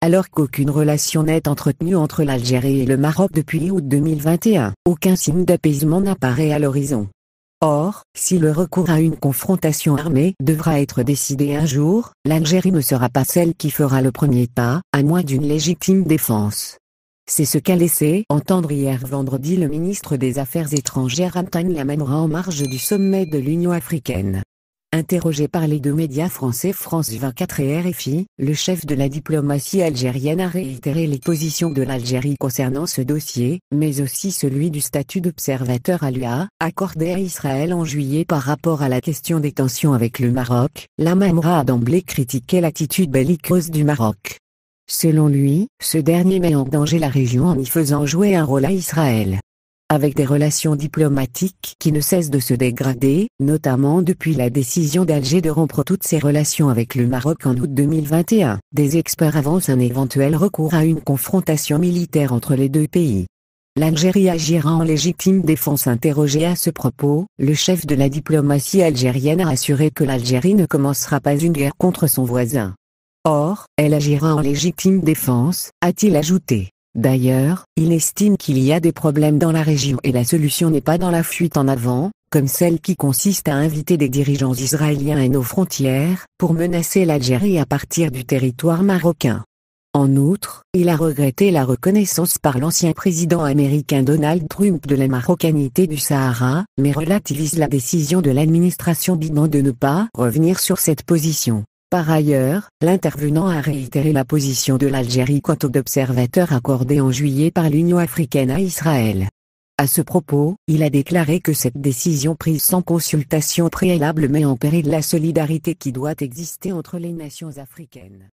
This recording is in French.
Alors qu'aucune relation n'est entretenue entre l'Algérie et le Maroc depuis août 2021, aucun signe d'apaisement n'apparaît à l'horizon. Or, si le recours à une confrontation armée devra être décidé un jour, l'Algérie ne sera pas celle qui fera le premier pas, à moins d'une légitime défense. C'est ce qu'a laissé entendre hier vendredi le ministre des Affaires étrangères Antoine Lamamra en marge du sommet de l'Union africaine. Interrogé par les deux médias français France 24 et RFI, le chef de la diplomatie algérienne a réitéré les positions de l'Algérie concernant ce dossier, mais aussi celui du statut d'observateur à l'UA, accordé à Israël en juillet par rapport à la question des tensions avec le Maroc. Lamamra a d'emblée critiqué l'attitude belliqueuse du Maroc. Selon lui, ce dernier met en danger la région en y faisant jouer un rôle à Israël. Avec des relations diplomatiques qui ne cessent de se dégrader, notamment depuis la décision d'Alger de rompre toutes ses relations avec le Maroc en août 2021, des experts avancent un éventuel recours à une confrontation militaire entre les deux pays. L'Algérie agira en légitime défense. Interrogé à ce propos, le chef de la diplomatie algérienne a assuré que l'Algérie ne commencera pas une guerre contre son voisin. Or, elle agira en légitime défense, a-t-il ajouté. D'ailleurs, il estime qu'il y a des problèmes dans la région et la solution n'est pas dans la fuite en avant, comme celle qui consiste à inviter des dirigeants israéliens à nos frontières, pour menacer l'Algérie à partir du territoire marocain. En outre, il a regretté la reconnaissance par l'ancien président américain Donald Trump de la marocanité du Sahara, mais relativise la décision de l'administration Biden de ne pas revenir sur cette position. Par ailleurs, l'intervenant a réitéré la position de l'Algérie quant aux observateurs accordés en juillet par l'Union africaine à Israël. À ce propos, il a déclaré que cette décision prise sans consultation préalable met en péril la solidarité qui doit exister entre les nations africaines.